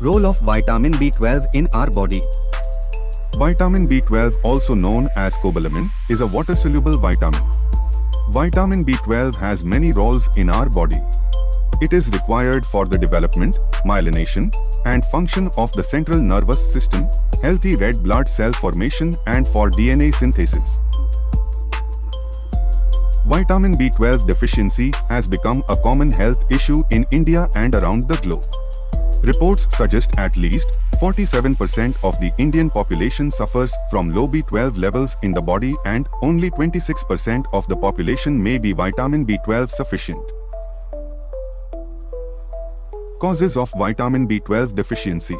Role of vitamin B12 in our body. Vitamin B12, also known as cobalamin, is a water-soluble vitamin. Vitamin B12 has many roles in our body. It is required for the development, myelination, and function of the central nervous system, healthy red blood cell formation, and for DNA synthesis. Vitamin B12 deficiency has become a common health issue in India and around the globe. Reports suggest at least 47% of the Indian population suffers from low B12 levels in the body and only 26% of the population may be vitamin B12 sufficient. Causes of vitamin B12 deficiency.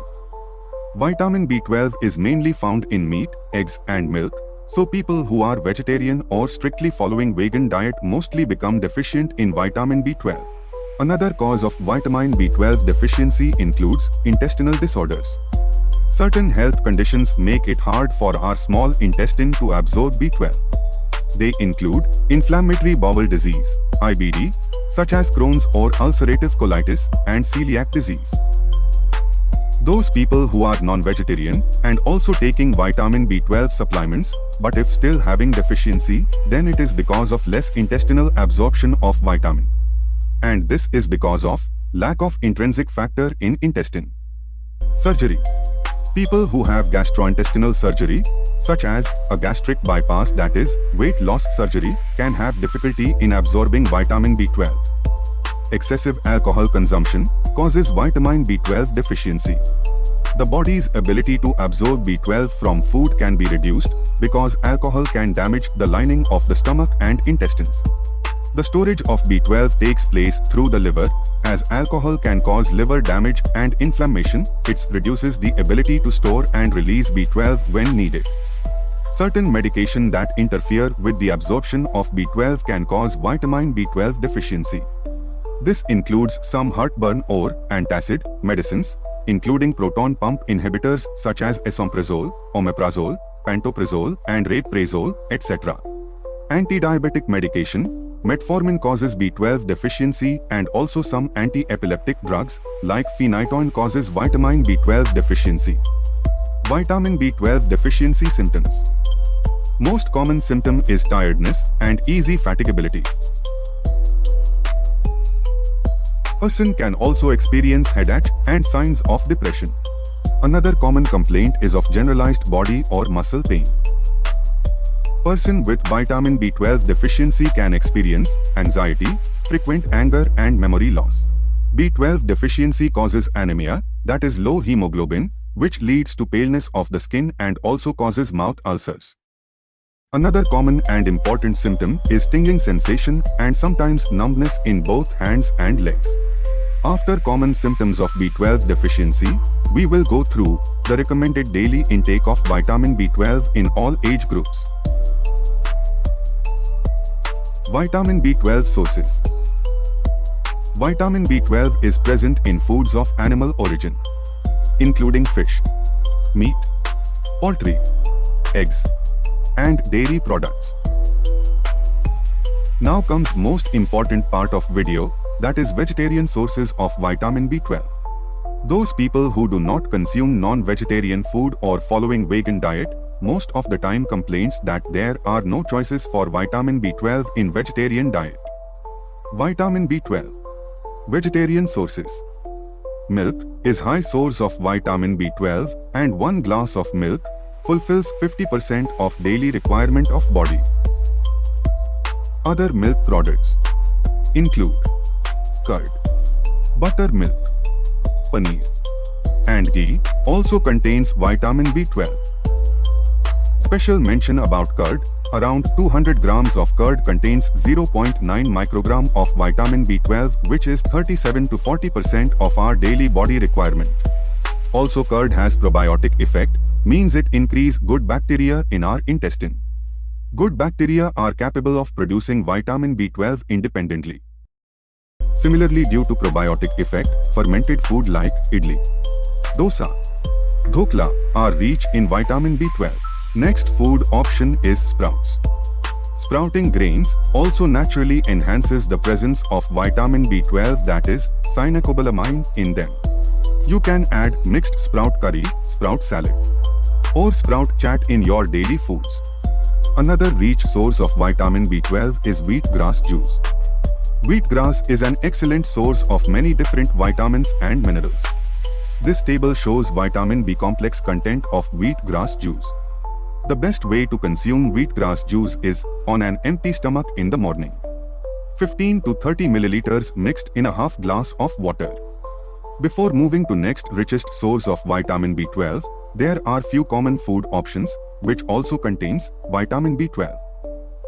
Vitamin B12 is mainly found in meat, eggs and milk, so people who are vegetarian or strictly following vegan diet mostly become deficient in vitamin B12. Another cause of vitamin B12 deficiency includes intestinal disorders. Certain health conditions make it hard for our small intestine to absorb B12. They include inflammatory bowel disease, IBD, such as Crohn's or ulcerative colitis, and celiac disease. Those people who are non-vegetarian and also taking vitamin B12 supplements, but if still having deficiency, then it is because of less intestinal absorption of vitamin. And this is because of lack of intrinsic factor in intestine. Surgery. People who have gastrointestinal surgery, such as a gastric bypass, that is, weight loss surgery, can have difficulty in absorbing vitamin B12. Excessive alcohol consumption causes vitamin B12 deficiency. The body's ability to absorb B12 from food can be reduced because alcohol can damage the lining of the stomach and intestines. The storage of B12 takes place through the liver. As alcohol can cause liver damage and inflammation, it reduces the ability to store and release B12 when needed. Certain medication that interfere with the absorption of B12 can cause vitamin B12 deficiency. This includes some heartburn or antacid medicines, including proton pump inhibitors such as esomeprazole, omeprazole, pantoprazole, and raprazole, etc. Anti-diabetic medication. Metformin causes B12 deficiency, and also some anti-epileptic drugs like phenytoin causes vitamin B12 deficiency. Vitamin B12 deficiency symptoms. Most common symptom is tiredness and easy fatigability. Person can also experience headache and signs of depression. Another common complaint is of generalized body or muscle pain. Person with vitamin B12 deficiency can experience anxiety, frequent anger and memory loss. B12 deficiency causes anemia, that is low hemoglobin, which leads to paleness of the skin and also causes mouth ulcers. Another common and important symptom is tingling sensation and sometimes numbness in both hands and legs. After common symptoms of B12 deficiency, we will go through the recommended daily intake of vitamin B12 in all age groups. Vitamin B12 sources. Vitamin B12 is present in foods of animal origin, including fish, meat, poultry, eggs, and dairy products. Now comes most important part of video, that is vegetarian sources of vitamin B12. Those people who do not consume non-vegetarian food or following vegan diet, most of the time complains that there are no choices for vitamin B12 in vegetarian diet. Vitamin B12. Vegetarian sources. Milk is high source of vitamin B12 and 1 glass of milk fulfills 50% of daily requirement of body. Other milk products include curd, buttermilk, paneer, and ghee also contains vitamin B12. Special mention about curd. Around 200 grams of curd contains 0.9 microgram of vitamin B12, which is 37 to 40% of our daily body requirement. Also, curd has probiotic effect, means it increase good bacteria in our intestine. Good bacteria are capable of producing vitamin B12 independently. Similarly, due to probiotic effect, fermented food like idli, dosa, dhokla are rich in vitamin B12. Next food option is sprouts. Sprouting grains also naturally enhances the presence of vitamin B12, that is cyanocobalamin, in them. You can add mixed sprout curry, sprout salad, or sprout chat in your daily foods. Another rich source of vitamin B12 is wheatgrass juice. Wheatgrass is an excellent source of many different vitamins and minerals. This table shows vitamin B complex content of wheatgrass juice. The best way to consume wheatgrass juice is on an empty stomach in the morning. 15 to 30 milliliters mixed in a half glass of water. Before moving to next richest source of vitamin B12, there are few common food options which also contains vitamin B12.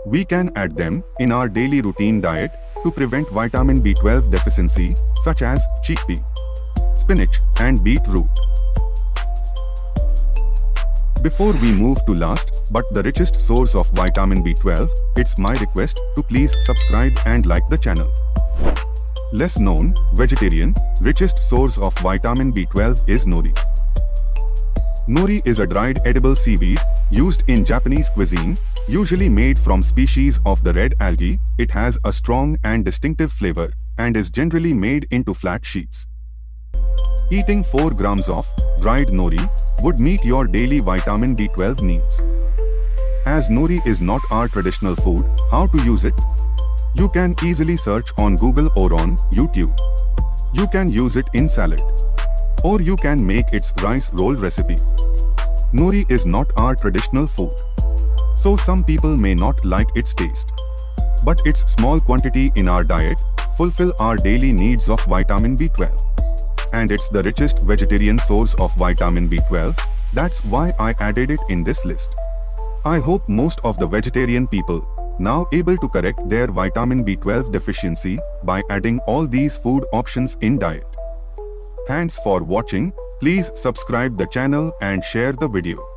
We can add them in our daily routine diet to prevent vitamin B12 deficiency, such as chickpea, spinach and beetroot. Before we move to last but the richest source of vitamin B12, it's my request to please subscribe and like the channel. Less known, vegetarian, richest source of vitamin B12 is nori. Nori is a dried edible seaweed used in Japanese cuisine, usually made from species of the red algae. It has a strong and distinctive flavor and is generally made into flat sheets. Eating 4 grams of dried nori would meet your daily vitamin B12 needs. As nori is not our traditional food, how to use it? You can easily search on Google or on YouTube. You can use it in salad, or you can make its rice roll recipe. Nori is not our traditional food, so some people may not like its taste. But its small quantity in our diet fulfill our daily needs of vitamin B12. And it's the richest vegetarian source of vitamin B12, that's why I added it in this list. I hope most of the vegetarian people now able to correct their vitamin B12 deficiency by adding all these food options in diet. Thanks for watching. Please subscribe the channel and share the video.